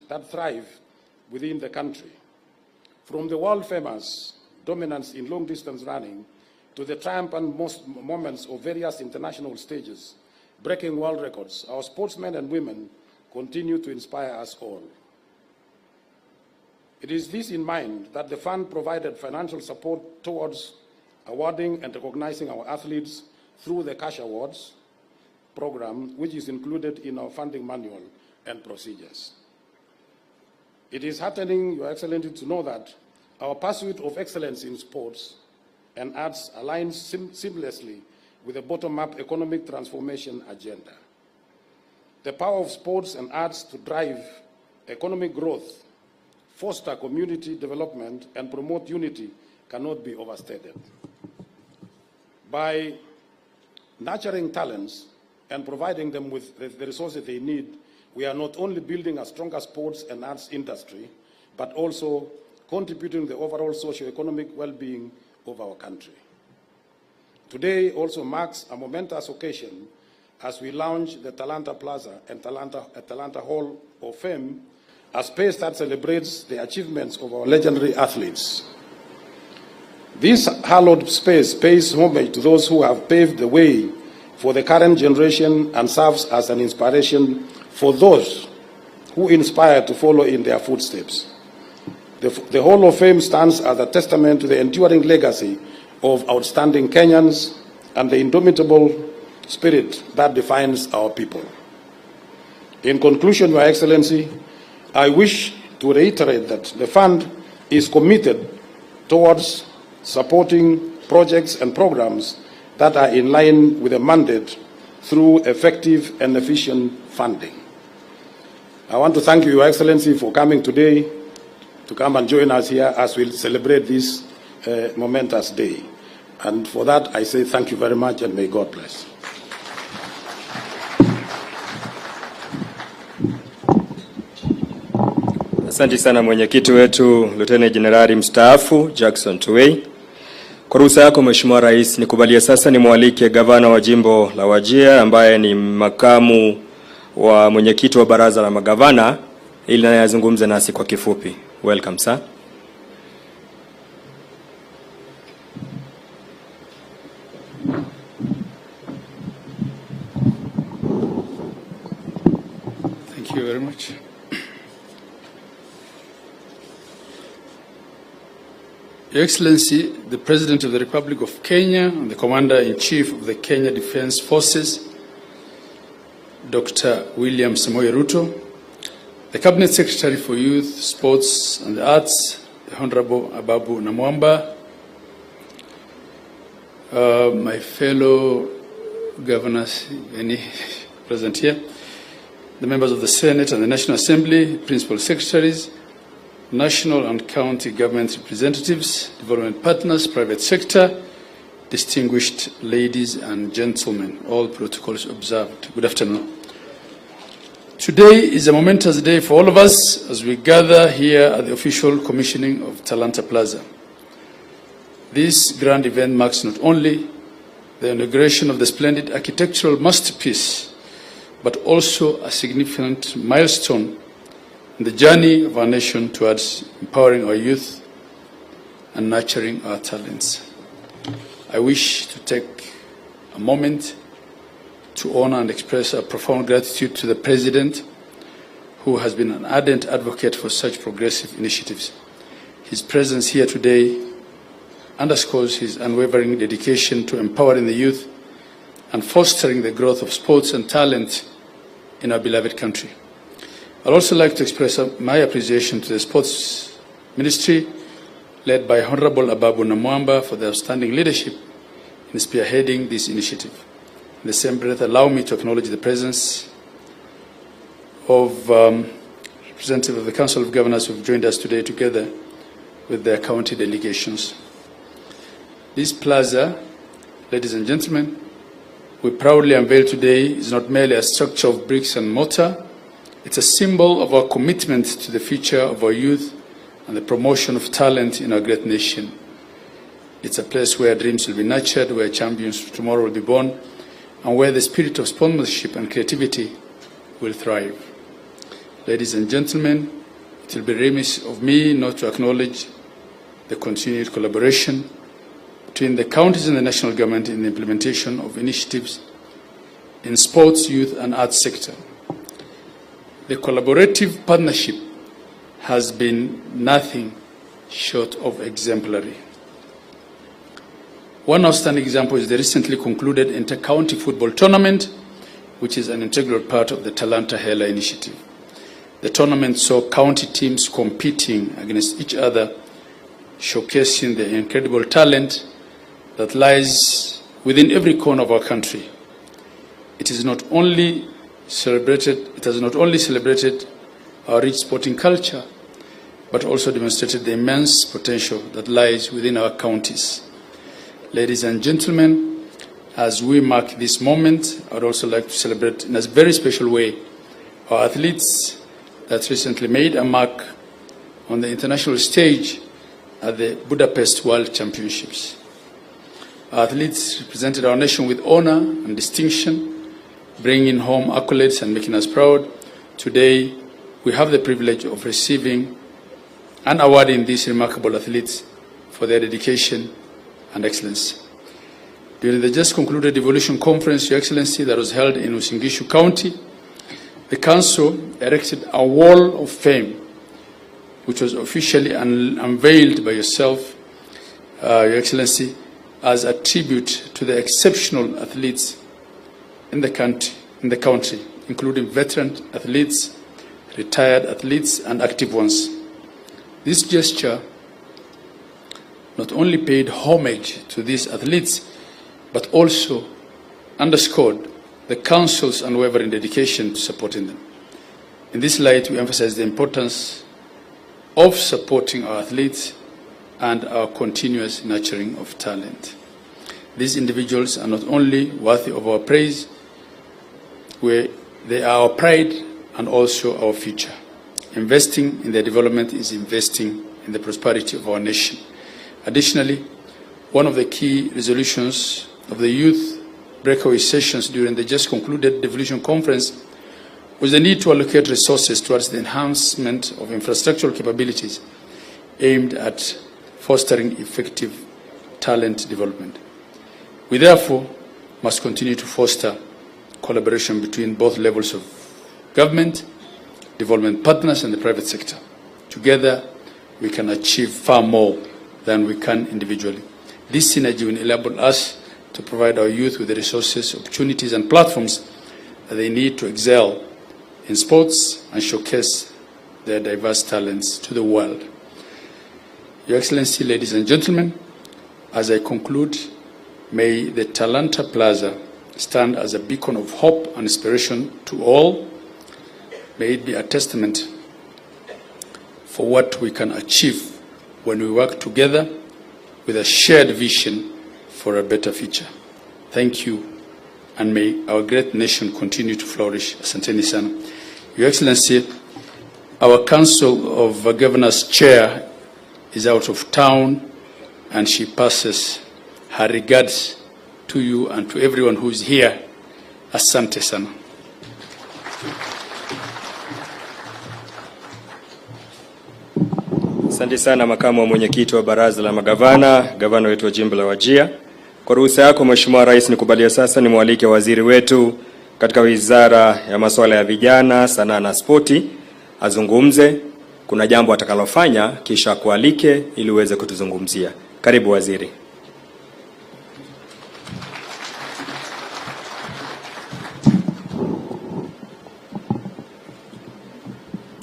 that thrive within the country. From the world-famous dominance in long-distance running to the triumphant moments of various international stages, breaking world records, our sportsmen and women continue to inspire us all. It is this in mind that the fund provided financial support towards awarding and recognizing our athletes through the Cash Awards program, which is included in our funding manual and procedures. It is heartening, Your Excellency, to know that our pursuit of excellence in sports and arts aligns seamlessly with the bottom-up economic transformation agenda. The power of sports and arts to drive economic growth, foster community development, and promote unity cannot be overstated. By nurturing talents and providing them with the resources they need, we are not only building a stronger sports and arts industry, but also contributing to the overall socio-economic well-being of our country. Today also marks a momentous occasion as we launch the Talanta Plaza and Talanta Hall of Fame, a space that celebrates the achievements of our legendary athletes. This hallowed space pays homage to those who have paved the way for the current generation and serves as an inspiration for those who inspire to follow in their footsteps. The Hall of Fame stands as a testament to the enduring legacy of outstanding Kenyans and the indomitable spirit that defines our people. In conclusion, Your Excellency, I wish to reiterate that the fund is committed towards supporting projects and programs that are in line with the mandate through effective and efficient funding. I want to thank you, Your Excellency, for coming today to come and join us here as we celebrate this momentous day. And for that, I say thank you very much and may God bless. Asante sana mwenyekiti wetu Lieutenant Jenerali mstaafu Jackson Tuwei. Kwa ruhusa yako Mheshimiwa Rais, nikubalie sasa nimwalike gavana wa jimbo la Wajir ambaye ni makamu wa mwenyekiti wa baraza la magavana ili naye azungumze nasi kwa kifupi. Welcome sir. Thank you very much. Your Excellency, the President of the Republic of Kenya and the Commander-in-Chief of the Kenya Defence Forces, Dr. William Samoei Ruto, the Cabinet Secretary for Youth, Sports and the Arts, the Honorable Ababu Namwamba, my fellow governors, any present here, the members of the Senate and the National Assembly, principal secretaries, national and county government representatives, development partners, private sector, distinguished ladies and gentlemen, all protocols observed. Good afternoon. Today is a momentous day for all of us as we gather here at the official commissioning of Talanta Plaza. This grand event marks not only the inauguration of the splendid architectural masterpiece, but also a significant milestone in the journey of our nation towards empowering our youth and nurturing our talents. I wish to take a moment to honor and express our profound gratitude to the President, who has been an ardent advocate for such progressive initiatives. His presence here today underscores his unwavering dedication to empowering the youth and fostering the growth of sports and talent in our beloved country. I'd also like to express my appreciation to the Sports Ministry, led by Honorable Ababu Namwamba, for their outstanding leadership in spearheading this initiative. In the same breath, allow me to acknowledge the presence of representatives of the Council of Governors who have joined us today together with their county delegations. This plaza, ladies and gentlemen, we proudly unveil today is not merely a structure of bricks and mortar. It's a symbol of our commitment to the future of our youth and the promotion of talent in our great nation. It's a place where dreams will be nurtured, where champions of tomorrow will be born, and where the spirit of sportsmanship and creativity will thrive. Ladies and gentlemen, it will be remiss of me not to acknowledge the continued collaboration between the counties and the national government in the implementation of initiatives in sports, youth and arts sector. The collaborative partnership has been nothing short of exemplary. One outstanding example is the recently concluded inter-county football tournament, which is an integral part of the Talanta Hela initiative. The tournament saw county teams competing against each other, showcasing the incredible talent that lies within every corner of our country. It has not only celebrated our rich sporting culture, but also demonstrated the immense potential that lies within our counties. Ladies and gentlemen, as we mark this moment, I would also like to celebrate in a very special way our athletes that recently made a mark on the international stage at the Budapest World Championships. Our athletes represented our nation with honor and distinction, bringing home accolades and making us proud. Today, we have the privilege of receiving and awarding these remarkable athletes for their dedication and excellence. During the just concluded devolution conference, Your Excellency, that was held in Uasin Gishu County, the Council erected a wall of fame, which was officially unveiled by yourself, Your Excellency, as a tribute to the exceptional athletes in the country, including veteran athletes, retired athletes, and active ones. This gesture not only paid homage to these athletes, but also underscored the Council's unwavering dedication to supporting them. In this light, we emphasize the importance of supporting our athletes and our continuous nurturing of talent. These individuals are not only worthy of our praise, they are our pride and also our future. Investing in their development is investing in the prosperity of our nation. Additionally, one of the key resolutions of the youth breakaway sessions during the just concluded devolution conference was the need to allocate resources towards the enhancement of infrastructural capabilities aimed at fostering effective talent development. We therefore must continue to foster collaboration between both levels of government, development partners, and the private sector. Together, we can achieve far more than we can individually. This synergy will enable us to provide our youth with the resources, opportunities, and platforms that they need to excel in sports and showcase their diverse talents to the world. Your Excellency, ladies and gentlemen, as I conclude, may the Talanta Plaza stand as a beacon of hope and inspiration to all. May it be a testament for what we can achieve when we work together with a shared vision for a better future. Thank you, and may our great nation continue to flourish. Asanteni sana. Your Excellency, our Council of Governors Chair is out of town, and she passes her regards to you and to everyone who is here. Asante sana. Asante sana makamu wa mwenyekiti wa baraza la magavana, gavana wetu wa jimbo la Wajir. Kwa ruhusa yako Mheshimiwa Rais, nikubalia sasa nimwalike waziri wetu katika wizara ya masuala ya vijana, sanaa na spoti azungumze. Kuna jambo atakalofanya kisha kualike ili uweze kutuzungumzia. Karibu waziri.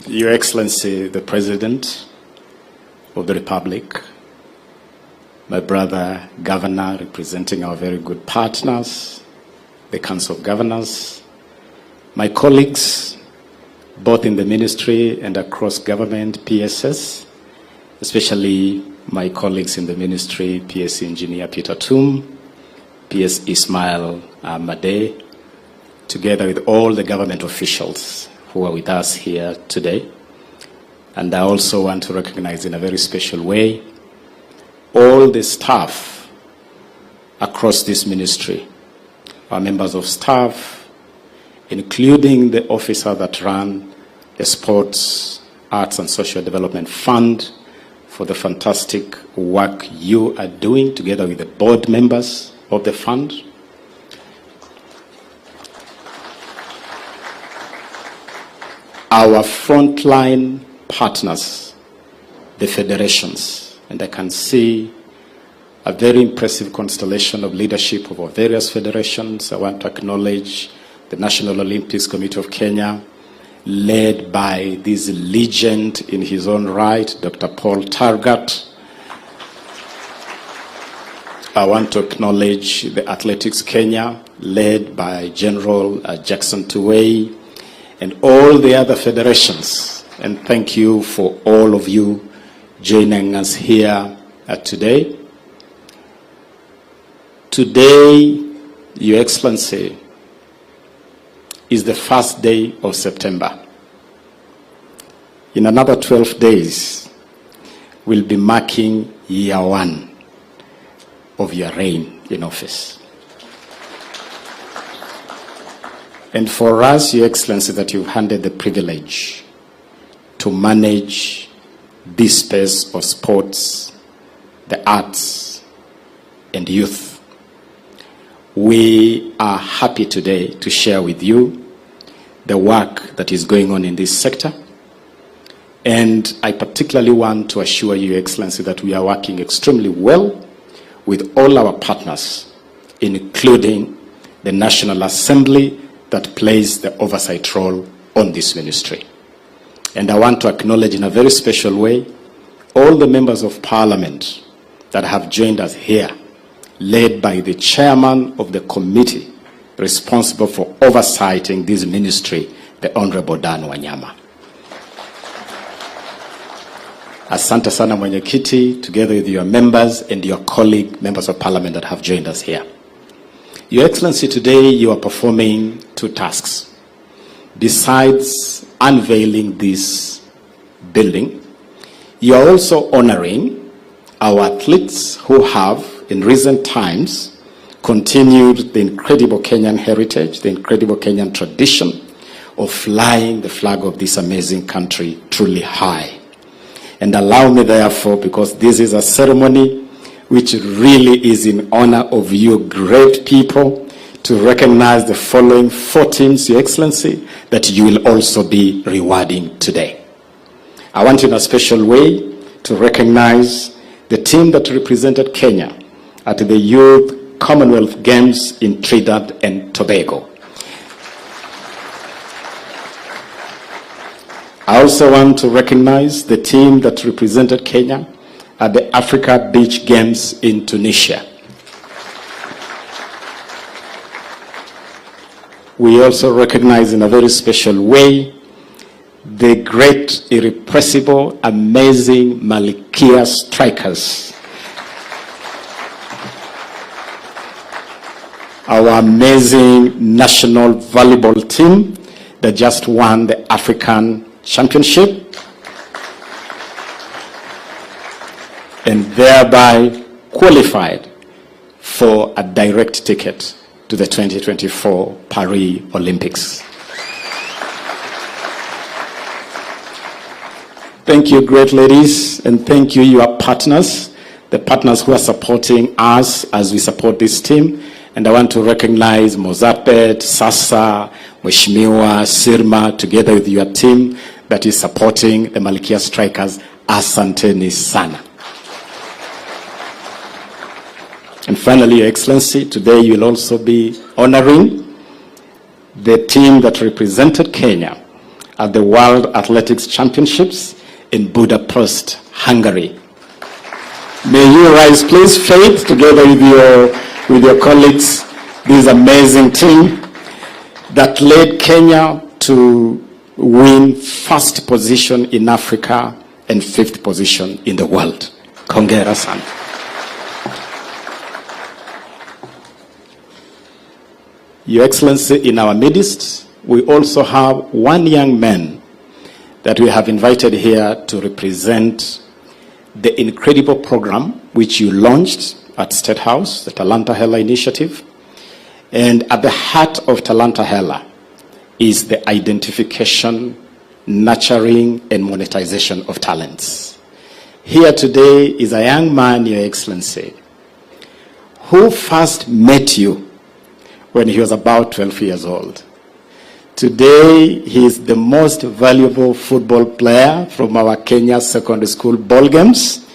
Your Excellency, the President of the Republic, my brother Governor representing our very good partners, the Council of Governors, my colleagues both in the ministry and across government, PSS, especially my colleagues in the ministry, PS Engineer Peter Tum, PS Ismail Made, together with all the government officials who are with us here today. And I also want to recognize in a very special way all the staff across this ministry, our members of staff, including the officer that ran the Sports, Arts and Social Development Fund for the fantastic work you are doing together with the board members of the fund. Our frontline partners, the federations, and I can see a very impressive constellation of leadership of our various federations. I want to acknowledge the National Olympics Committee of Kenya, led by this legend in his own right, Dr. Paul Targat. I want to acknowledge the Athletics Kenya, led by General Jackson Tuwei, and all the other federations. And thank you for all of you joining us here today. Today, Your Excellency, is the first day of September. In another 12 days, we'll be marking year 1 of your reign in office. And for us, Your Excellency, that you've handed the privilege to manage this space of sports, the arts, and youth, we are happy today to share with you the work that is going on in this sector. And I particularly want to assure you, Your Excellency, that we are working extremely well with all our partners, including the National Assembly that plays the oversight role on this ministry. And I want to acknowledge in a very special way all the members of Parliament that have joined us here, led by the chairman of the committee responsible for oversighting this ministry, the Honorable Dan Wanyama. Asante sana mwenyekiti, together with your members and your colleague members of Parliament that have joined us here. Your Excellency, today you are performing 2 tasks. Besides unveiling this building, you are also honoring our athletes who have, in recent times, continued the incredible Kenyan heritage, the incredible Kenyan tradition of flying the flag of this amazing country truly high. And allow me, therefore, because this is a ceremony which really is in honor of you great people, to recognize the following 4 teams, Your Excellency, that you will also be rewarding today. I want in a special way to recognize the team that represented Kenya at the Youth Commonwealth Games in Trinidad and Tobago. I also want to recognize the team that represented Kenya at the Africa Beach Games in Tunisia. We also recognize in a very special way the great, irrepressible, amazing Malkia strikers. Our amazing national volleyball team that just won the African Championship and thereby qualified for a direct ticket to the 2024 Paris Olympics. Thank you, great ladies, and thank you, your partners, the partners who are supporting us as we support this team. And I want to recognize Mozapet, Sasa, Mheshimiwa, Sirma, together with your team that is supporting the Malkia Strikers. Asanteni sana. And finally, Your Excellency, today you will also be honoring the team that represented Kenya at the World Athletics Championships in Budapest, Hungary. May you rise, please, Faith, together with your colleagues, this amazing team that led Kenya to win 1st position in Africa and 5th position in the world. Kongera sana. Your Excellency, in our midst, we also have 1 young man that we have invited here to represent the incredible program which you launched at State House, the Talanta Hela initiative. And at the heart of Talanta Hela is the identification, nurturing, and monetization of talents. Here today is a young man, Your Excellency, who first met you when he was about 12 years old. Today, he is the most valuable football player from our Kenya secondary school ball games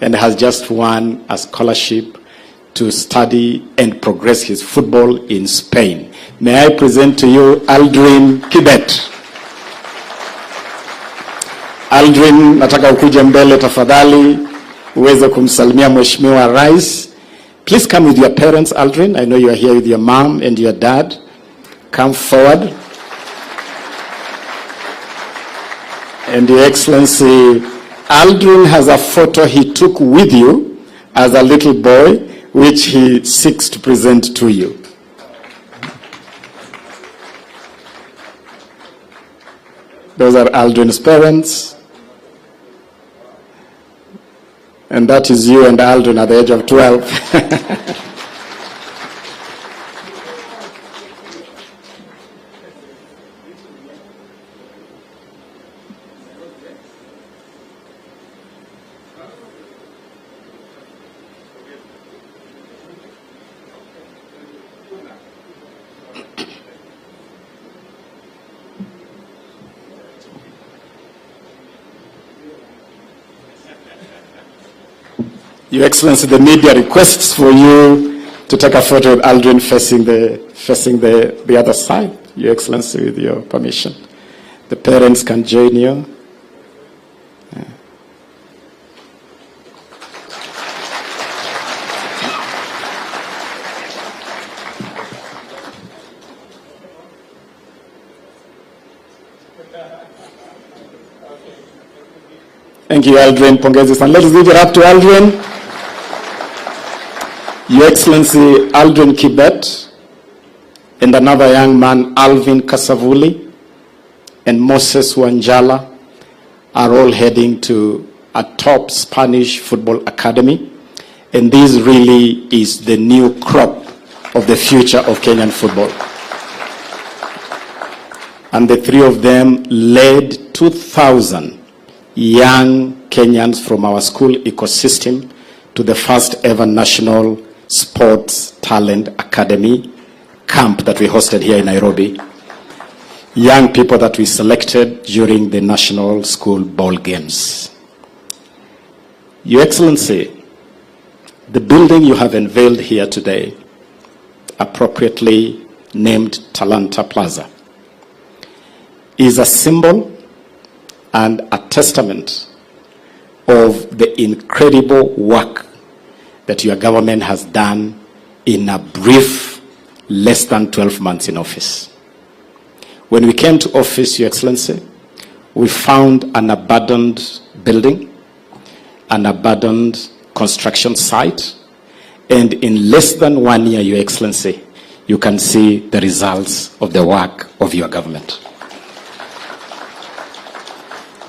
and has just won a scholarship to study and progress his football in Spain. May I present to you Aldrin Kibet. Aldrin, nataka ukuje mbele tafadhali uweze kumsalimia Mheshimiwa Rais. Please come with your parents, Aldrin. I know you are here with your mom and your dad. Come forward. And Your Excellency, Aldrin has a photo he took with you as a little boy, which he seeks to present to you. Those are Aldrin's parents. And that is you and Aldrin at the age of 12. Your Excellency, the media requests for you to take a photo with Aldrin facing the other side. Your Excellency, with your permission. The parents can join you. Thank you, Aldrin. Pongezi sana. Let's give it up to Aldrin. Your Excellency, Aldrin Kibet, and another young man, Alvin Kasavuli, and Moses Wanjala, are all heading to a top Spanish football academy. And this really is the new crop of the future of Kenyan football. And the three of them led 2,000 young Kenyans from our school ecosystem to the first ever national Sports Talent Academy camp that we hosted here in Nairobi. Young people that we selected during the National School Ball Games. Your Excellency, the building you have unveiled here today, appropriately named Talanta Plaza, is a symbol and a testament of the incredible work that your government has done in a brief, less than 12 months in office. When we came to office, Your Excellency, we found an abandoned building, an abandoned construction site, and in less than 1 year, Your Excellency, you can see the results of the work of your government.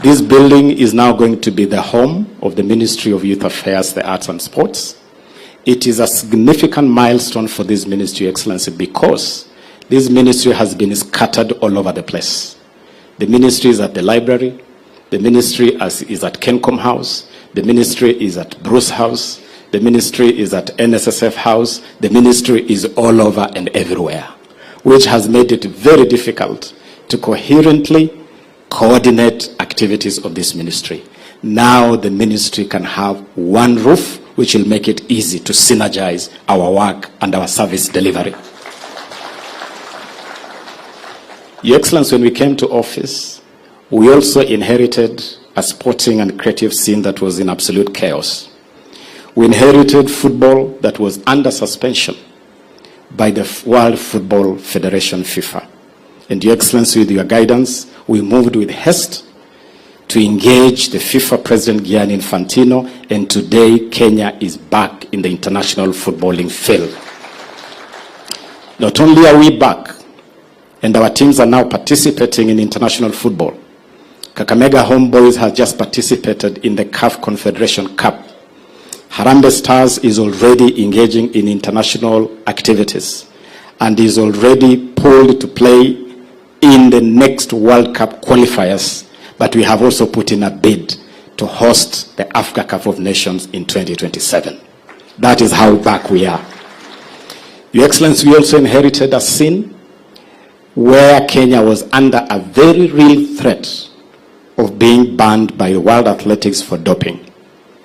This building is now going to be the home of the Ministry of Youth Affairs, the Arts and Sports. It is a significant milestone for this ministry, Your Excellency, because this ministry has been scattered all over the place. The ministry is at the library, the ministry is at Kencom House, the ministry is at Bruce House, the ministry is at NSSF House, the ministry is all over and everywhere, which has made it very difficult to coherently coordinate activities of this ministry. Now the ministry can have one roof, which will make it easy to synergize our work and our service delivery. Your Excellency, when we came to office, we also inherited a sporting and creative scene that was in absolute chaos. We inherited football that was under suspension by the World Football Federation, FIFA. And Your Excellency, with your guidance, we moved with haste to engage the FIFA President Gianni Infantino, and today Kenya is back in the international footballing field. Not only are we back, and our teams are now participating in international football. Kakamega Homeboys has just participated in the CAF Confederation Cup. Harambee Stars is already engaging in international activities and is already poised to play in the next World Cup qualifiers but we have also put in a bid to host the Africa Cup of Nations in 2027. That is how back we are. Your Excellency, we also inherited a scene where Kenya was under a very real threat of being banned by World Athletics for doping.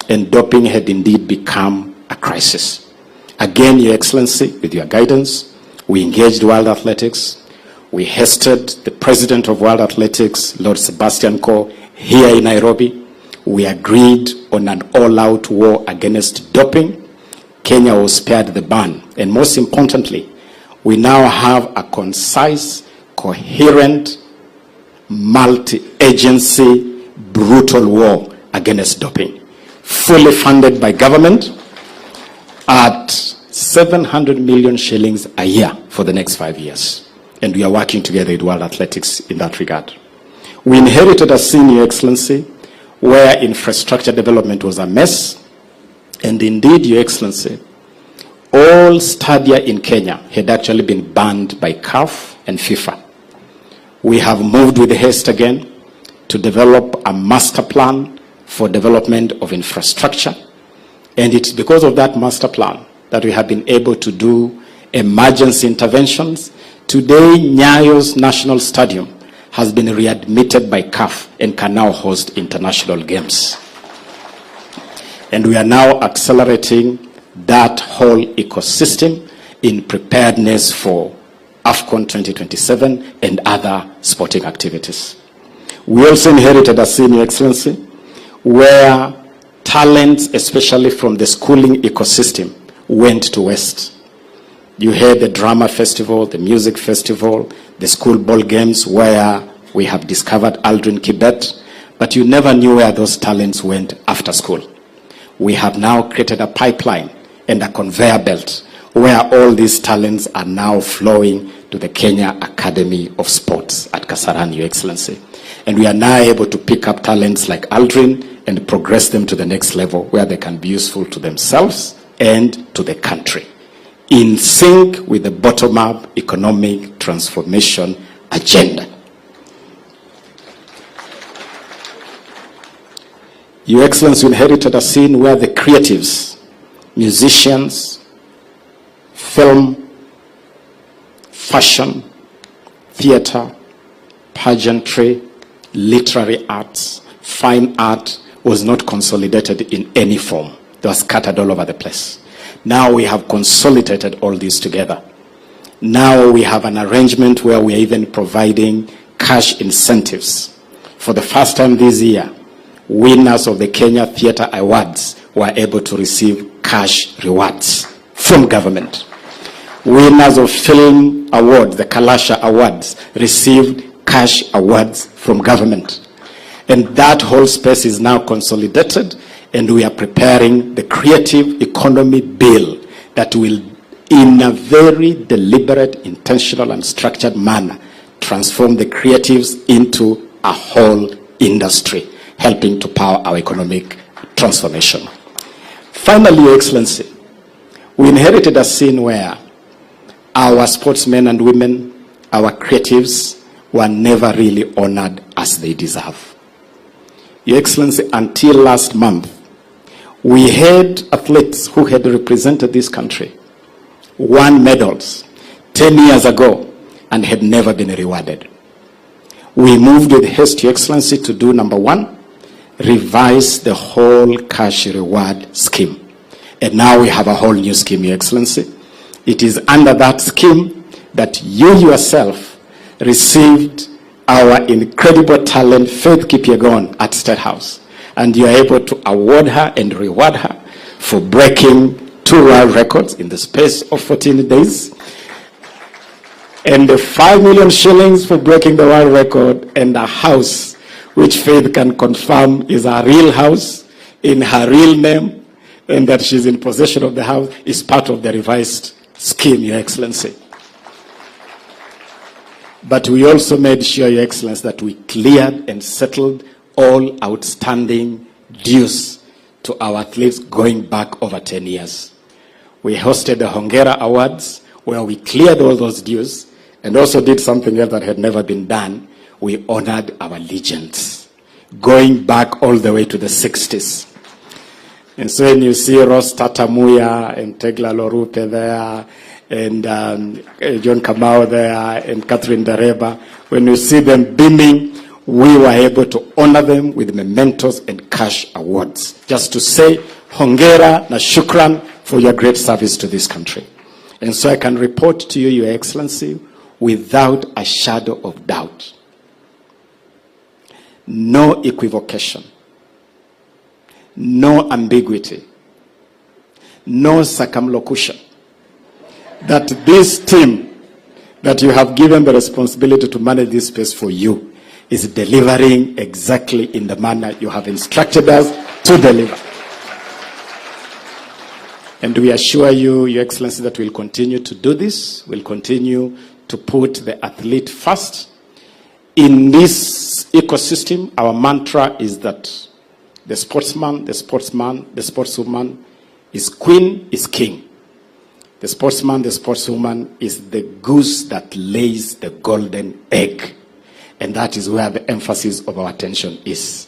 And doping had indeed become a crisis. Again, Your Excellency, with your guidance, we engaged World Athletics. We hosted the president of World Athletics, Lord Sebastian Coe, here in Nairobi. We agreed on an all-out war against doping. Kenya was spared the ban. And most importantly, we now have a concise, coherent, multi-agency, brutal war against doping, fully funded by government at 700 million shillings a year for the next 5 years. And we are working together with World Athletics in that regard. We inherited a scene, Your Excellency, where infrastructure development was a mess. And indeed, Your Excellency, all stadia in Kenya had actually been banned by CAF and FIFA. We have moved with haste again to develop a master plan for development of infrastructure. And it's because of that master plan that we have been able to do emergency interventions. Today, Nyayo's National Stadium has been readmitted by CAF and can now host international games. And we are now accelerating that whole ecosystem in preparedness for AFCON 2027 and other sporting activities. We also inherited a scene, Your Excellency, where talents, especially from the schooling ecosystem, went to West. You had the drama festival, the music festival, the school ball games where we have discovered Aldrin Kibet, but you never knew where those talents went after school. We have now created a pipeline and a conveyor belt where all these talents are now flowing to the Kenya Academy of Sports at Kasarani, Your Excellency. And we are now able to pick up talents like Aldrin and progress them to the next level where they can be useful to themselves and to the country, in sync with the bottom-up economic transformation agenda. Your Excellency, inherited a scene where the creatives, musicians, film, fashion, theater, pageantry, literary arts, fine art was not consolidated in any form. They were scattered all over the place. Now we have consolidated all these together. Now we have an arrangement where we are even providing cash incentives. For the first time this year, winners of the Kenya Theatre Awards were able to receive cash rewards from government. Winners of film awards, the Kalasha Awards, received cash awards from government. And that whole space is now consolidated, and we are preparing the creative economy bill that will, in a very deliberate, intentional, and structured manner, transform the creatives into a whole industry, helping to power our economic transformation. Finally, Your Excellency, we inherited a scene where our sportsmen and women, our creatives, were never really honored as they deserve. Your Excellency, until last month, we had athletes who had represented this country, won medals 10 years ago, and had never been rewarded. We moved with haste, Your Excellency, to do number one, revise the whole cash reward scheme. And now we have a whole new scheme, Your Excellency. It is under that scheme that you yourself received our incredible talent, Faith Kipyegon, at State House. And you are able to award her and reward her for breaking 2 world records in the space of 14 days. And the 5 million shillings for breaking the world record, and a house which Faith can confirm is her real house in her real name, and that she's in possession of the house, is part of the revised scheme, Your Excellency. But we also made sure, Your Excellency, that we cleared and settled all outstanding dues to our athletes going back over 10 years. We hosted the Hongera Awards where we cleared all those dues and also did something else that had never been done. We honored our legends. going back all the way to the 60s. And so when you see Ross Tatamuya and Tegla Lorupe there, and John Kamau there, and Catherine Dareba, when you see them beaming, we were able to honor them with mementos and cash awards, just to say hongera na shukran for your great service to this country. And so I can report to you, Your Excellency, without a shadow of doubt, no equivocation, no ambiguity, no circumlocution, that this team that you have given the responsibility to manage this space for you is delivering exactly in the manner you have instructed us to deliver. And we assure you, Your Excellency, that we'll continue to do this. We'll continue to put the athlete first. In this ecosystem, our mantra is that the sportsman, the sportswoman is queen, is king. The sportsman, the sportswoman is the goose that lays the golden egg. And that is where the emphasis of our attention is.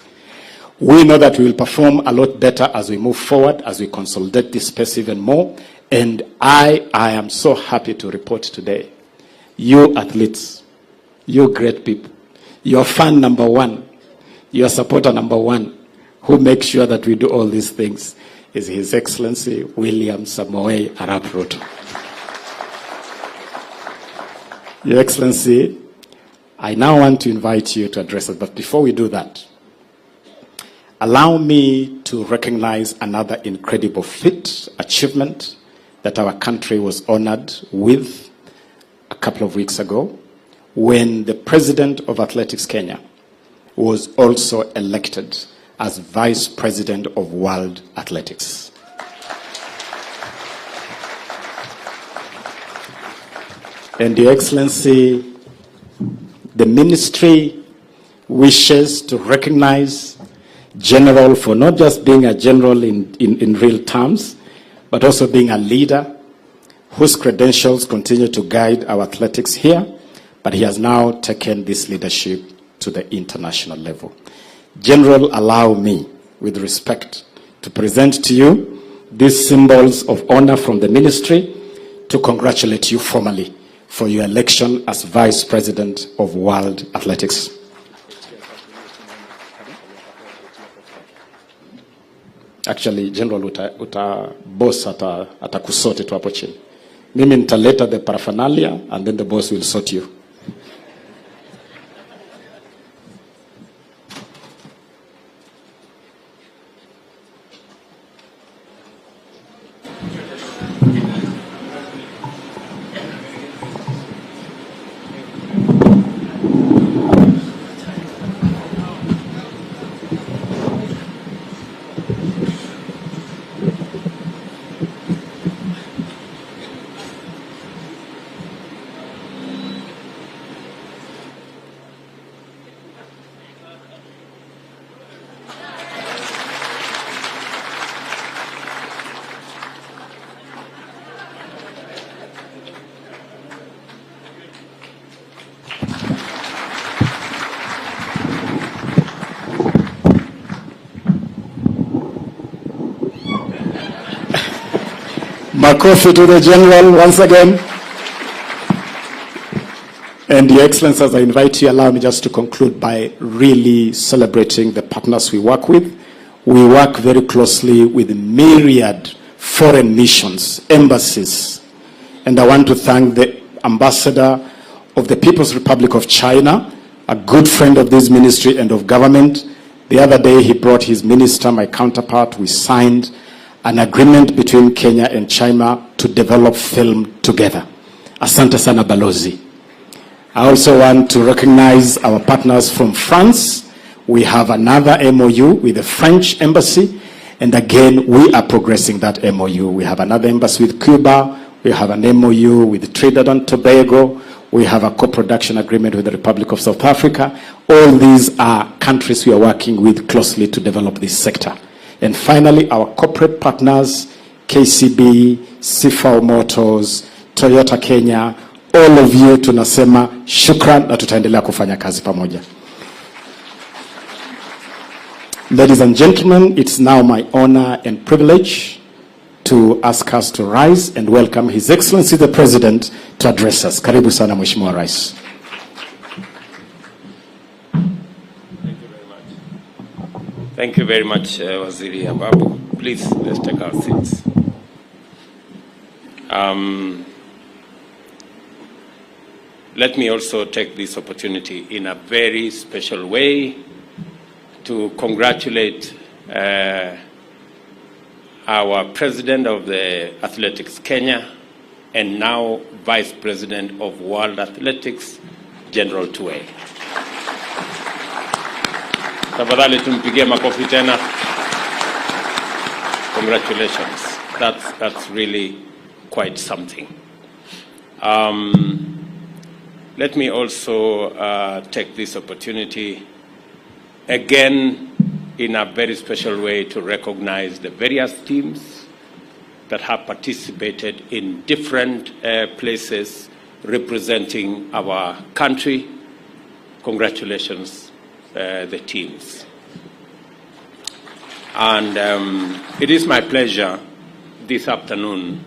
We know that we will perform a lot better as we move forward, as we consolidate this space even more. And I am so happy to report today, you athletes, you great people, your fan number one, your supporter number one, who makes sure that we do all these things, is His Excellency William Samoei Arap Ruto. Your Excellency, I now want to invite you to address us, but before we do that, allow me to recognize another incredible feat, achievement that our country was honored with a couple of weeks ago, when the President of Athletics Kenya was also elected as Vice President of World Athletics. And Your Excellency, the ministry wishes to recognize General for not just being a general in real terms, but also being a leader whose credentials continue to guide our athletics here, but he has now taken this leadership to the international level. General, allow me, with respect, to present to you these symbols of honor from the ministry to congratulate you formally for your election as Vice President of World Athletics. Actually, General, boss atakusote tu hapo chini. Mimi nitaleta the paraphernalia and then the boss will sort you. Makofi to the General once again. And Your Excellency, as I invite you, allow me just to conclude by really celebrating the partners we work with. We work very closely with myriad foreign missions, embassies. And I want to thank the Ambassador of the People's Republic of China, a good friend of this ministry and of government. The other day he brought his minister, my counterpart. We signed an agreement between Kenya and China to develop film together. Asante sana balozi. I also want to recognize our partners from France. We have another MOU with the French embassy, and again, we are progressing that MOU. We have another embassy with Cuba. We have an MOU with Trinidad and Tobago. We have a co-production agreement with the Republic of South Africa. All these are countries we are working with closely to develop this sector. And finally, our corporate partners, KCB, Sifao Motors, Toyota Kenya, all of you tunasema shukran na tutaendelea kufanya kazi pamoja. Ladies and gentlemen, it's now my honor and privilege to ask us to rise and welcome His Excellency the President to address us. Karibu sana Mheshimiwa Rais. Thank you very much, Waziri Ababu. Please, let's take our seats. Let me also take this opportunity in a very special way to congratulate our President of the Athletics Kenya and now Vice President of World Athletics, General Tuwei. Tafadhali tumpigie makofi tena. Congratulations. That's really quite something. Let me also take this opportunity again in a very special way to recognize the various teams that have participated in different places representing our country. Congratulations, the teams. And it is my pleasure this afternoon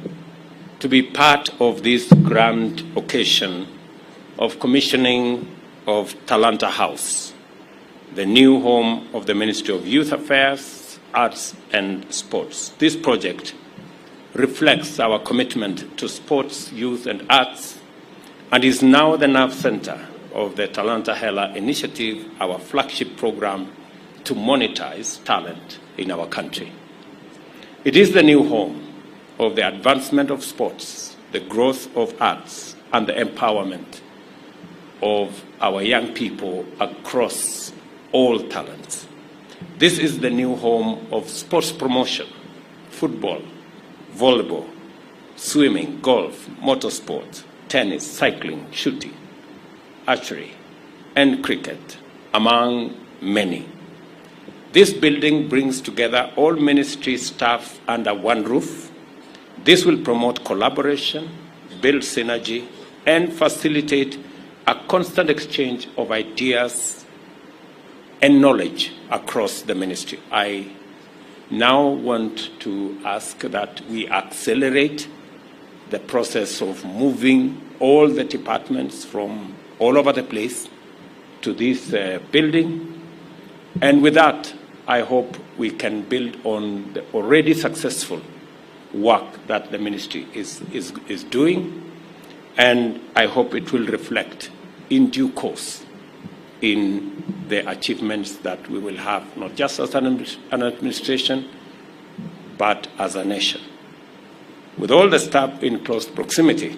to be part of this grand occasion of commissioning of Talanta House, the new home of the Ministry of Youth Affairs, Arts and Sports. This project reflects our commitment to sports, youth and arts and is now the nerve center of the Talanta Hela initiative, our flagship program to monetize talent in our country. It is the new home of the advancement of sports, the growth of arts and the empowerment of our young people across all talents. This is the new home of sports promotion, football, volleyball, swimming, golf, motorsport, tennis, cycling, shooting, archery, and cricket, among many. This building brings together all ministry staff under one roof. This will promote collaboration, build synergy, and facilitate a constant exchange of ideas and knowledge across the ministry. I now want to ask that we accelerate the process of moving all the departments from all over the place to this building. And with that, I hope we can build on the already successful work that the ministry is doing. And I hope it will reflect in due course in the achievements that we will have, not just as an administration, but as a nation. With all the staff in close proximity,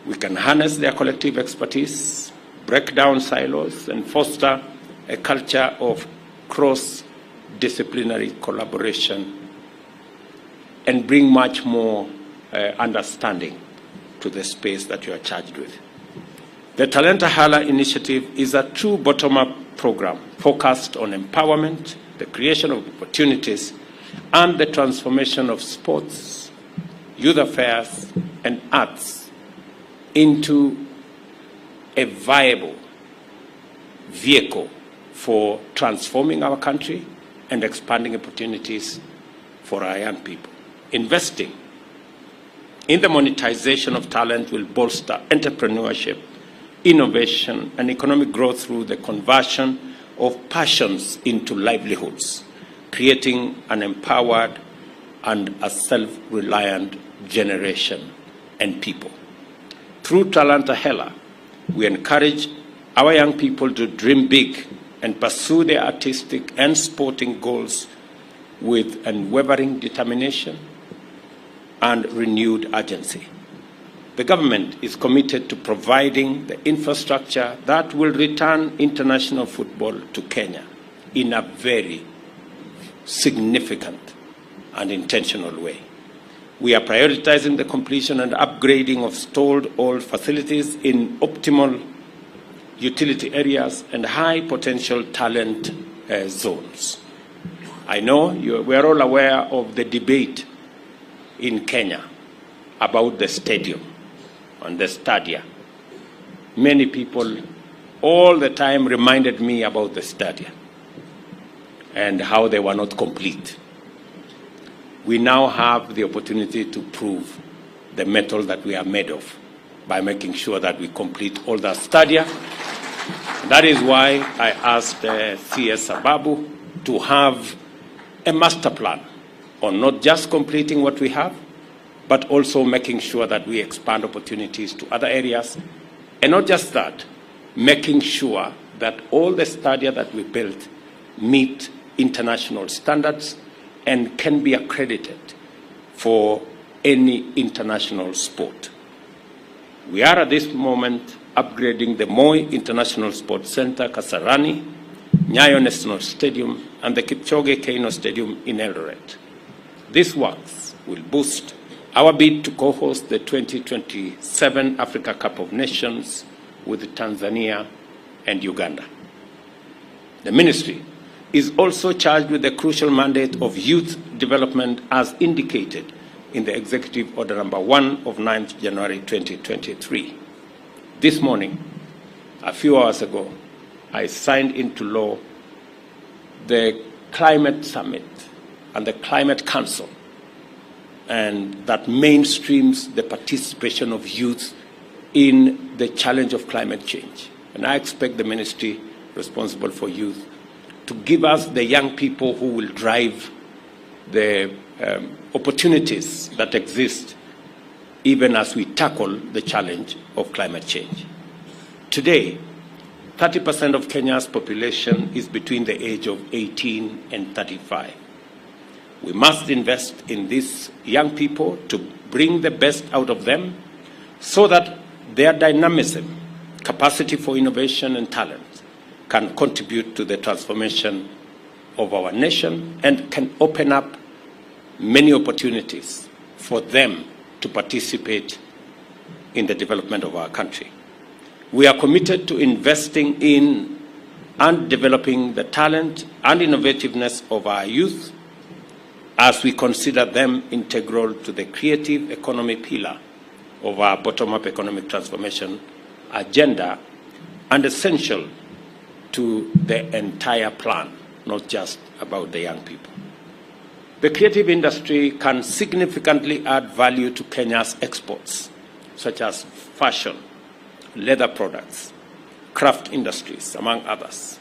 we can harness their collective expertise, break down silos, and foster a culture of cross-disciplinary collaboration and bring much more understanding to the space that you are charged with. The Talanta Hala initiative is a true bottom-up program focused on empowerment, the creation of opportunities, and the transformation of sports, youth affairs, and arts into a viable vehicle for transforming our country and expanding opportunities for our young people. Investing in the monetization of talent will bolster entrepreneurship, innovation, and economic growth through the conversion of passions into livelihoods, creating an empowered and a self-reliant generation and people. Through Talanta Hela, we encourage our young people to dream big and pursue their artistic and sporting goals with unwavering determination and renewed urgency. The government is committed to providing the infrastructure that will return international football to Kenya in a very significant and intentional way. We are prioritizing the completion and upgrading of stalled old facilities in optimal utility areas and high potential talent zones. I know we are all aware of the debate in Kenya about the stadium and the stadia. Many people all the time reminded me about the stadia. and how they were not complete. We now have the opportunity to prove the metal that we are made of by making sure that we complete all that stadia. That is why I asked CS Sababu to have a master plan on not just completing what we have, but also making sure that we expand opportunities to other areas. And not just that, making sure that all the stadia that we built meet international standards and can be accredited for any international sport. We are at this moment upgrading the Moi International Sports Center, Kasarani, Nyayo National Stadium, and the Kipchoge Keino Stadium in Eldoret. These works will boost our bid to co-host the 2027 Africa Cup of Nations with Tanzania and Uganda. The ministry is also charged with the crucial mandate of youth development as indicated in the Executive Order Number 1 of 9th January 2023. This morning, a few hours ago, I signed into law the Climate Summit and the Climate Council, and that mainstreams the participation of youth in the challenge of climate change. And I expect the ministry responsible for youth to give us the young people who will drive the opportunities that exist even as we tackle the challenge of climate change. Today, 30% of Kenya's population is between the age of 18 and 35. We must invest in these young people to bring the best out of them so that their dynamism, capacity for innovation and talent can contribute to the transformation of our nation and can open up many opportunities for them to participate in the development of our country. We are committed to investing in and developing the talent and innovativeness of our youth as we consider them integral to the creative economy pillar of our bottom-up economic transformation agenda and essential to the entire plan, not just about the young people. The creative industry can significantly add value to Kenya's exports, such as fashion, leather products, craft industries, among others.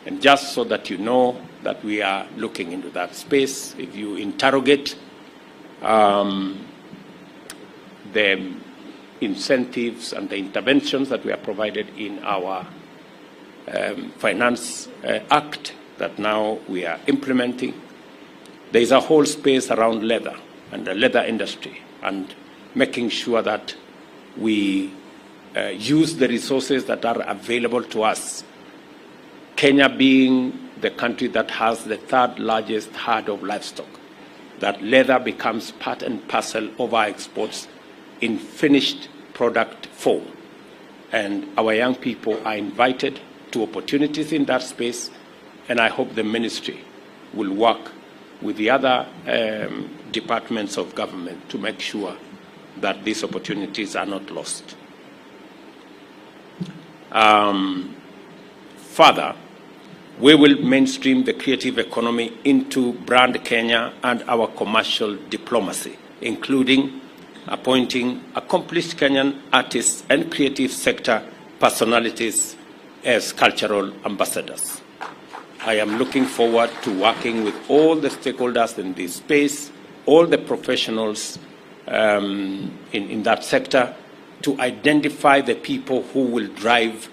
And just so that you know that we are looking into that space, if you interrogate the incentives and the interventions that we are provided in our Finance Act that now we are implementing, there is a whole space around leather and the leather industry and making sure that we use the resources that are available to us. Kenya being the country that has the third largest herd of livestock, that leather becomes part and parcel of our exports in finished product form. And our young people are invited to opportunities in that space, and I hope the ministry will work with the other departments of government to make sure that these opportunities are not lost. Further, we will mainstream the creative economy into Brand Kenya and our commercial diplomacy, including appointing accomplished Kenyan artists and creative sector personalities as cultural ambassadors. I am looking forward to working with all the stakeholders in this space, all the professionals in that sector, to identify the people who will drive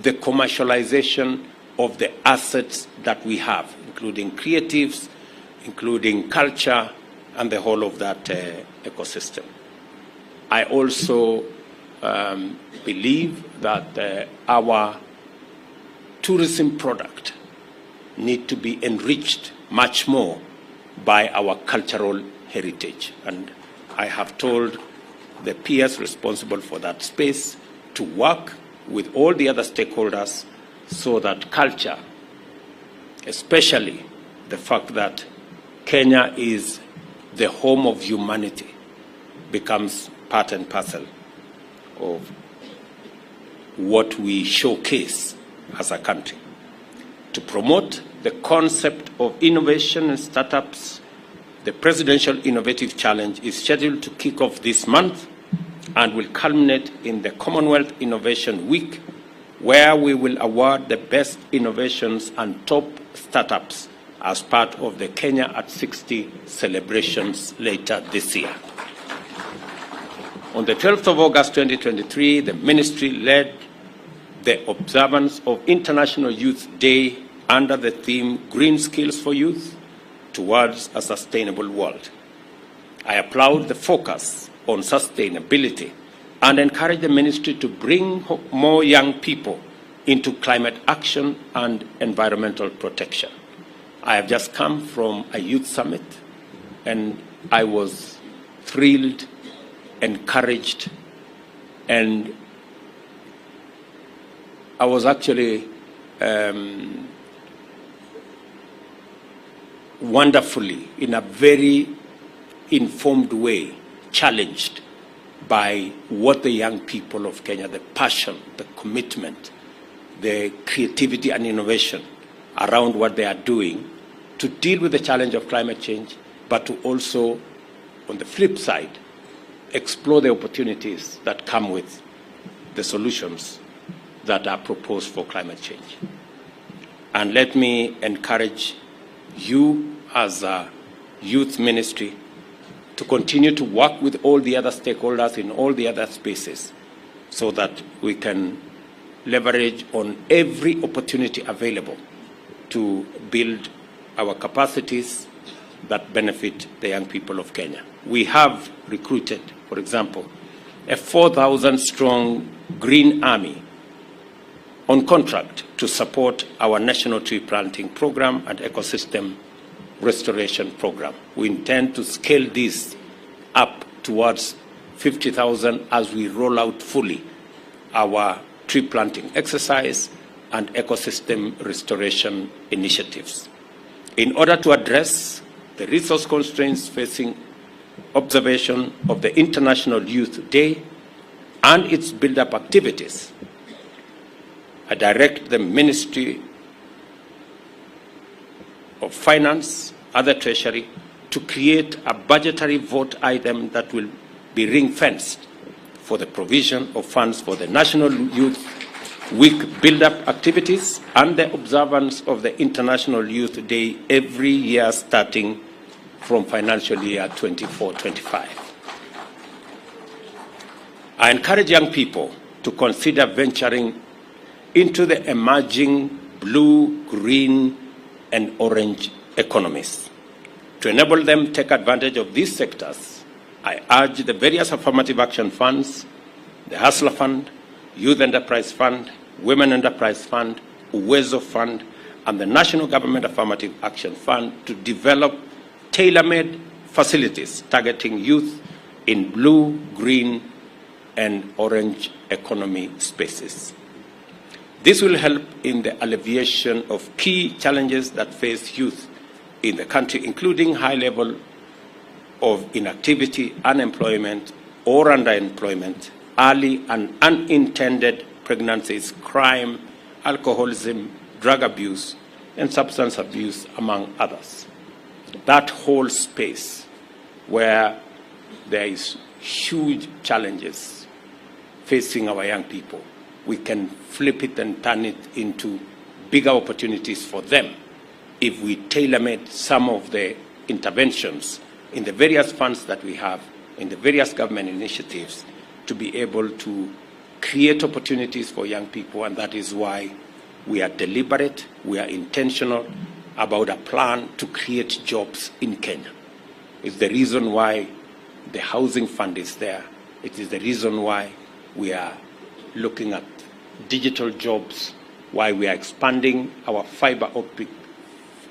the commercialization of the assets that we have, including creatives, including culture, and the whole of that ecosystem. I also believe that our tourism product need to be enriched much more by our cultural heritage. And I have told the peers responsible for that space to work with all the other stakeholders so that culture, especially the fact that Kenya is the home of humanity, becomes part and parcel of what we showcase as a country. To promote the concept of innovation and startups, the Presidential Innovative Challenge is scheduled to kick off this month and will culminate in the Commonwealth Innovation Week, where we will award the best innovations and top startups as part of the Kenya at 60 celebrations later this year. On the 12th of August 2023, the ministry led the observance of International Youth Day under the theme Green Skills for Youth Towards a Sustainable World. I applaud the focus on sustainability and encourage the ministry to bring more young people into climate action and environmental protection. I have just come from a youth summit, and I was thrilled, encouraged, and I was actually wonderfully, in a very informed way, challenged by what the young people of Kenya, the passion, the commitment, the creativity and innovation around what they are doing to deal with the challenge of climate change, but to also, on the flip side, explore the opportunities that come with the solutions that are proposed for climate change. And let me encourage you as a youth ministry to continue to work with all the other stakeholders in all the other spaces so that we can leverage on every opportunity available to build our capacities that benefit the young people of Kenya. We have recruited, for example, a 4,000-strong Green Army on contract to support our national tree planting program and ecosystem restoration program. We intend to scale this up towards 50,000 as we roll out fully our tree planting exercise and ecosystem restoration initiatives. In order to address the resource constraints facing observation of the International Youth Day and its build-up activities, I direct the Ministry of Finance, other Treasury, to create a budgetary vote item that will be ring-fenced for the provision of funds for the National Youth Week build-up activities and the observance of the International Youth Day every year starting from financial year 24-25. I encourage young people to consider venturing into the emerging blue, green, and orange economies. To enable them to take advantage of these sectors, I urge the various affirmative action funds, the Hustler Fund, Youth Enterprise Fund, Women Enterprise Fund, Uwezo Fund, and the National Government Affirmative Action Fund to develop tailor-made facilities targeting youth in blue, green, and orange economy spaces. This will help in the alleviation of key challenges that face youth in the country, including high level of inactivity, unemployment, or underemployment, early and unintended pregnancies, crime, alcoholism, drug abuse, and substance abuse, among others. That whole space where there is huge challenges facing our young people, we can flip it and turn it into bigger opportunities for them if we tailor-made some of the interventions in the various funds that we have, in the various government initiatives, to be able to create opportunities for young people. And that is why we are deliberate, we are intentional about a plan to create jobs in Kenya. It's the reason why the housing fund is there. It is the reason why we are looking at digital jobs, why we are expanding our fiber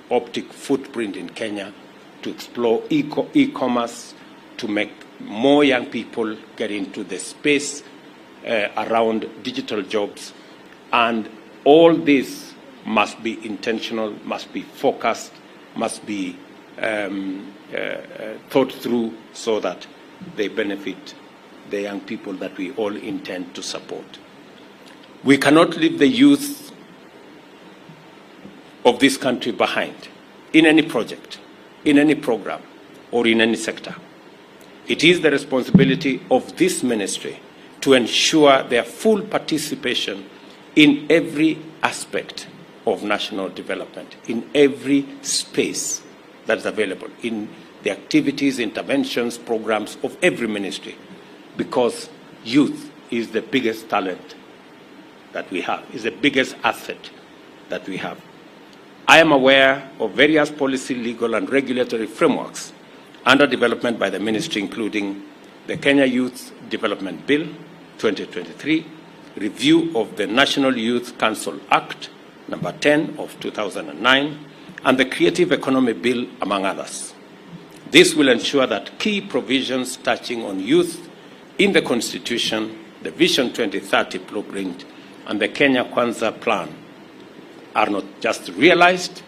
optic footprint in Kenya to explore e-commerce, to make more young people get into the space around digital jobs. And all this must be intentional, must be focused, must be thought through so that they benefit the young people that we all intend to support. We cannot leave the youth of this country behind in any project, in any program, or in any sector. It is the responsibility of this ministry to ensure their full participation in every aspect of national development, in every space that's available, in the activities, interventions, programs of every ministry, because youth is the biggest talent that we have, is the biggest asset that we have. I am aware of various policy, legal, and regulatory frameworks under development by the ministry, including the Kenya Youth Development Bill 2023, review of the National Youth Council Act number 10 of 2009, and the Creative Economy Bill, among others. This will ensure that key provisions touching on youth in the Constitution, the Vision 2030 blueprint, and the Kenya Kwanza plan are not just realized,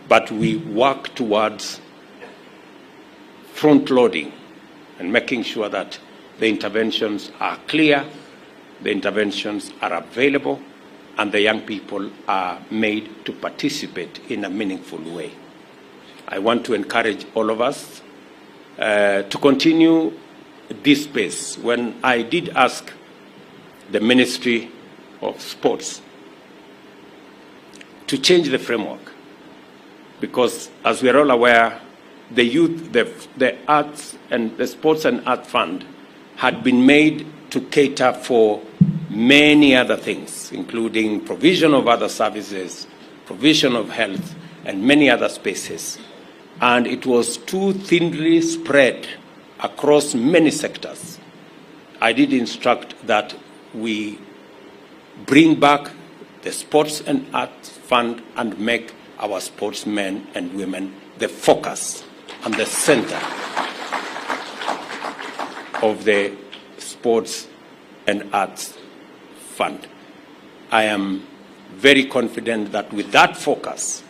but we work towards front-loading and making sure that the interventions are clear, the interventions are available, and the young people are made to participate in a meaningful way. I want to encourage all of us to continue this pace. When I did ask the Ministry of Sports to change the framework, because as we are all aware, the youth, the arts and the Sports and Art Fund had been made to cater for many other things, including provision of other services, provision of health, and many other spaces. And it was too thinly spread across many sectors. I did instruct that we bring back the Sports and Arts Fund and make our sportsmen and women the focus and the center of the Sports and Arts Fund. I am very confident that with that focus,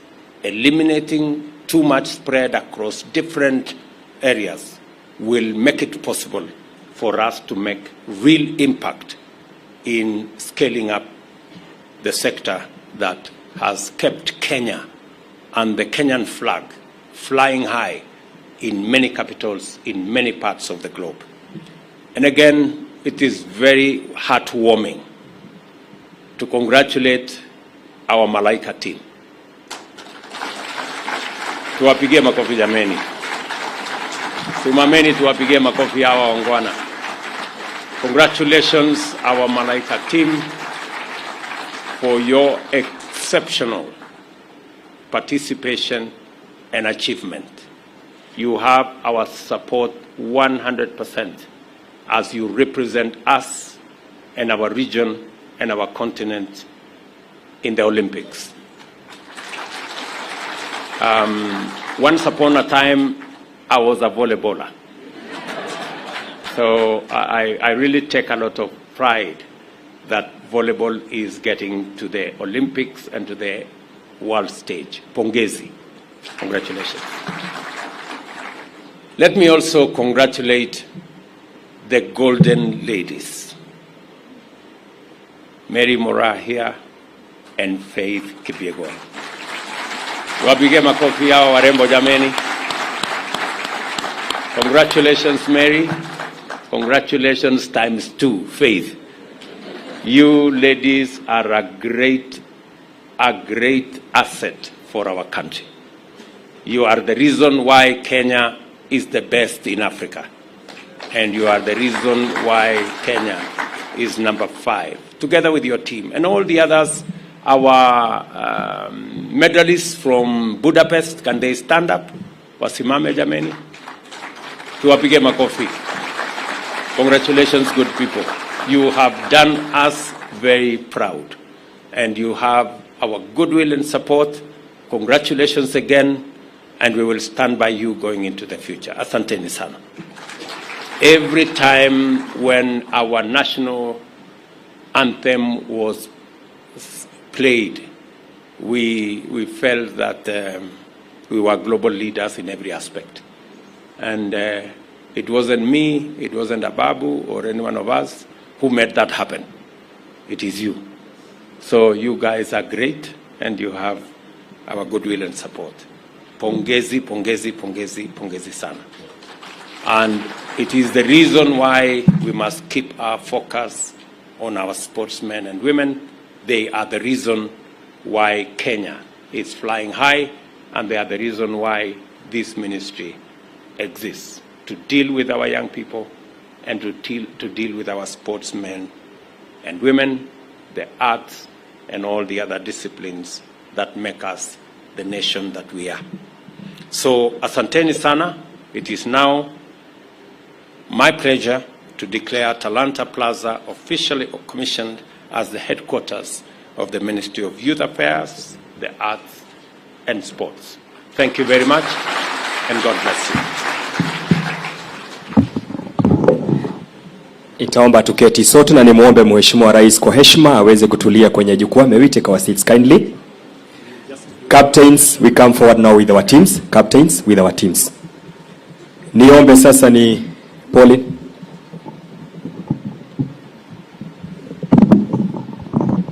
eliminating too much spread across different areas will make it possible for us to make real impact in scaling up the sector that has kept Kenya and the Kenyan flag flying high in many capitals, in many parts of the globe. And again, it is very heartwarming to congratulate our Malaika team. Tuwapigie makofi jameni. Simameni tuwapigie makofi hawa wangwana. Congratulations our Malaika team for your exceptional participation and achievement. You have our support 100% as you represent us and our region and our continent in the Olympics. Once upon a time, I was a volleyballer. So I really take a lot of pride that volleyball is getting to the Olympics and to the world stage. Pongezi. Congratulations. Let me also congratulate the Golden Ladies, Mary Mora here and Faith Kipyegon. Wapige makofi yao warembo jameni. Congratulations Mary. Congratulations times 2, Faith. You ladies are a great asset for our country. You are the reason why Kenya is the best in Africa. And you are the reason why Kenya is number 5, together with your team. And all the others, our medalists from Budapest, can they stand up? Wasimame jameni. Tuwapige makofi. Congratulations, good people. You have done us very proud. And you have our goodwill and support. Congratulations again. And we will stand by you going into the future. Asanteni sana. Every time when our national anthem was played, we felt that we were global leaders in every aspect. And it wasn't me, it wasn't Ababu or any one of us who made that happen. It is you. So you guys are great, and you have our goodwill and support. Pongezi, pongezi, pongezi, pongezi sana. And it is the reason why we must keep our focus on our sportsmen and women. They are the reason why Kenya is flying high, and they are the reason why this ministry exists, to deal with our young people and to deal with our sportsmen and women, the arts, and all the other disciplines that make us the nation that we are. So, asanteni sana. It is now my pleasure to declare Talanta Plaza officially commissioned as the headquarters of the Ministry of Youth Affairs, the Arts, and Sports. Thank you very much, and God bless you. Itaomba tuketi sote na nimuombe Mheshimiwa Rais kwa heshima aweze kutulia kwenye jukwaa. May we take our seats kindly. Captains, we come forward now with our teams. Captains, with our teams. Niombe sasa ni Pauline.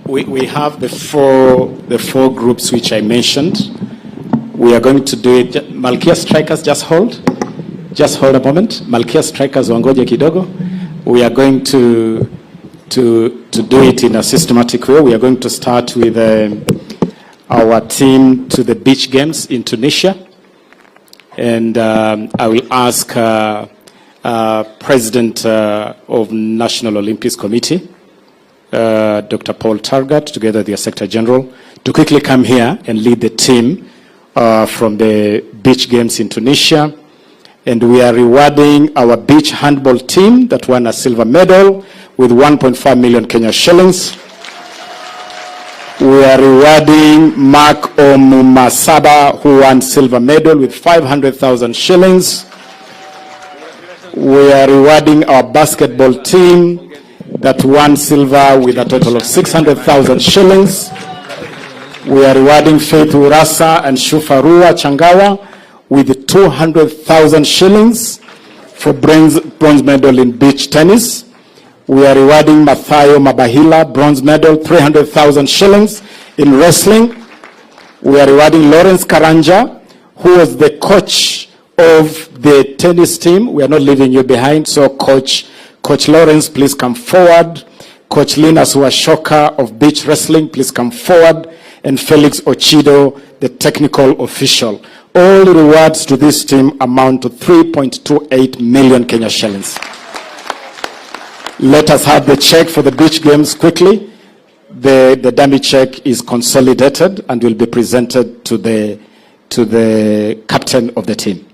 We have the four groups which I mentioned. We are going to do it. Malkia Strikers, just hold a moment. Malkia Strikers, wangoje kidogo. We are going to do it in a systematic way. We are going to start with our team to the beach games in Tunisia. And I will ask President of National Olympics Committee, Dr. Paul Targat, together with the Secretary General, to quickly come here and lead the team from the beach games in Tunisia. And we are rewarding our beach handball team that won a silver medal with 1.5 million Kenya shillings. We are rewarding Mark Omumasaba, who won silver medal with 500,000 shillings. We are rewarding our basketball team that won silver with a total of 600,000 shillings. We are rewarding Faith Urasa and Shufarua Changawa with 200,000 shillings for bronze medal in beach tennis. We are rewarding Mathayo Mabahila, bronze medal, 300,000 shillings in wrestling. We are rewarding Lawrence Karanja, who was the coach of the tennis team. We are not leaving you behind. So Coach Lawrence, please come forward. Coach Linus Washoka of beach wrestling, please come forward. And Felix Ochido, the technical official. All rewards to this team amount to 3.28 million Kenya shillings. Let us have the check for the beach games quickly. The dummy check is consolidated and will be presented to the captain of the team.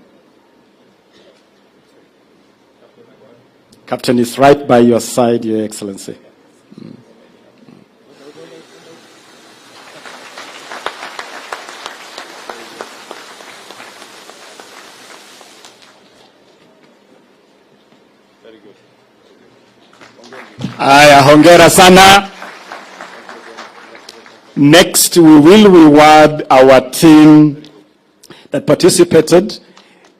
Captain is right by your side, Your Excellency. Aya, hongera sana. Next, we will reward our team that participated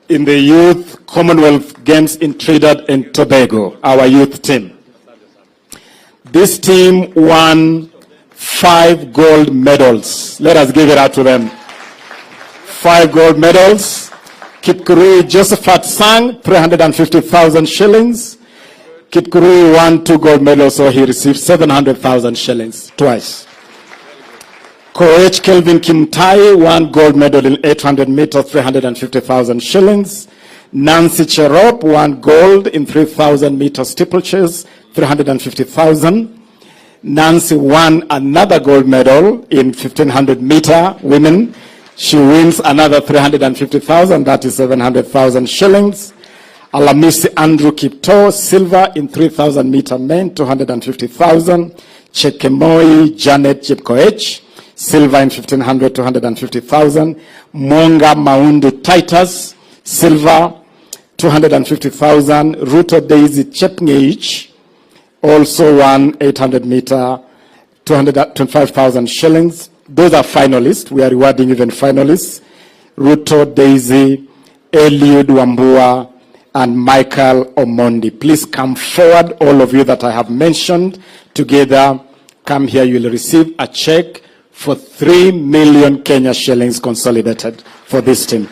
in the Youth Commonwealth Games in Trinidad and Tobago, our youth team. This team won 5 gold medals. Let us give it out to them. 5 gold medals. Kipkurui Josephat Sang, 350,000 shillings. Kipkurui won 2 gold medals, so he received 700,000 shillings twice. Coach Kelvin Kimtai won gold medal in 800 meters, 350,000 shillings. Nancy Cherop won gold in 3,000 meter steeplechase, 350,000. Nancy won another gold medal in 1,500 meter women. She wins another 350,000, that is 700,000 shillings. Alamisi Andrew Kipto, silver in 3,000 meter men, 250,000. Chekemoi Janet Chepkoech, silver in 1,500, 250,000. Monga Maundu Titus, silver, 250,000. Ruto Daisy Chepngeich also won 800 meter, 225,000 shillings. Those are finalists. We are rewarding even finalists. Ruto Daisy, Eliud Wambua, and Michael Omondi. Please come forward, all of you that I have mentioned. Together, come here. You will receive a check for 3 million Kenya shillings consolidated for this team.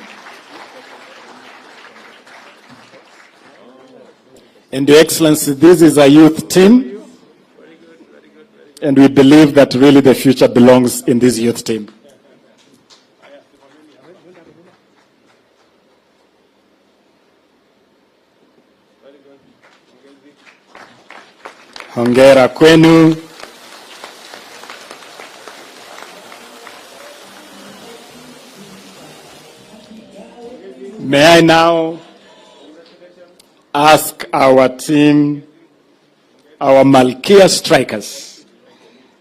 And Your Excellency, this is a youth team, and we believe that really the future belongs in this youth team. Hongera kwenu. May I now ask our team, our Malkia Strikers,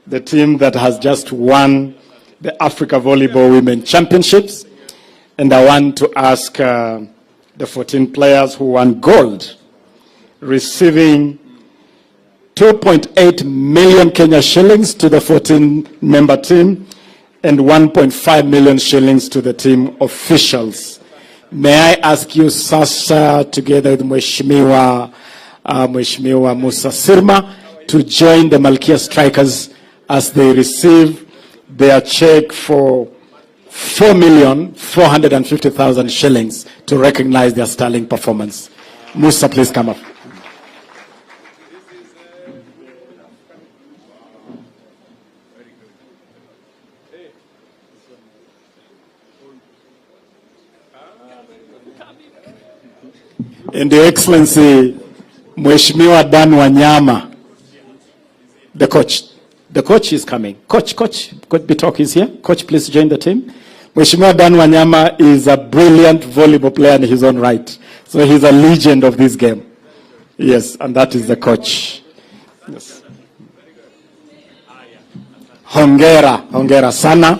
the team that has just won the Africa Volleyball Women Championships, and I want to ask the 14 players who won gold, receiving 2.8 million Kenya shillings to the 14-member team and 1.5 million shillings to the team officials. May I ask you, Sasa, together with Mheshimiwa Musa Sirma, to join the Malkia Strikers as they receive their check for 4,450,000 shillings to recognize their sterling performance. Musa, please come up. And Your Excellency, Mheshimiwa Dan Wanyama, the coach. The coach is coming. Coach Bitok is here. Coach, please join the team. Mheshimiwa Dan Wanyama is a brilliant volleyball player in his own right. So he's a legend of this game. Yes, and that is the coach. Yes. Hongera sana.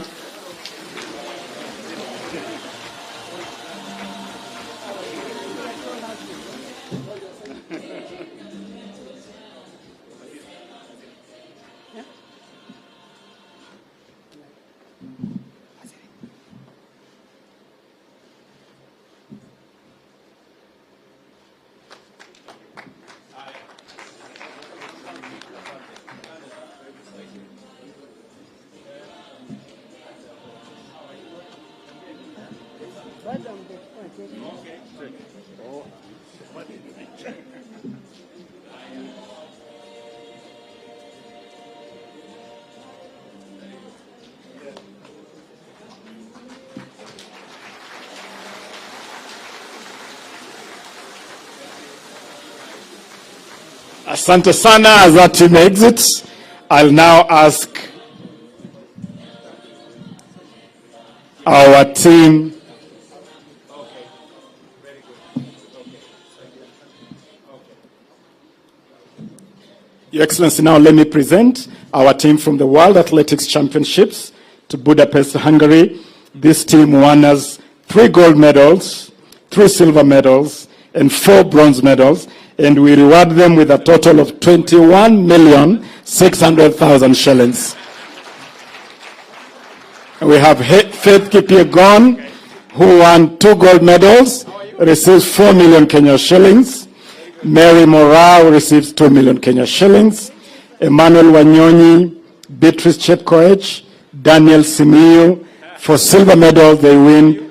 Asante sana. As our team exits, I'll now ask our team Your Excellency, now let me present our team from the World Athletics Championships to Budapest, Hungary. This team won us 3 gold medals, 3 silver medals, and 4 bronze medals, and we reward them with a total of 21,600,000 shillings. We have Faith Kipyegon, who won 2 gold medals, receives 4 million Kenya shillings. Mary Morao receives 2 million Kenya shillings. Emmanuel Wanyonyi, Beatrice Chepkoech, Daniel Simiyu. For silver medals, they win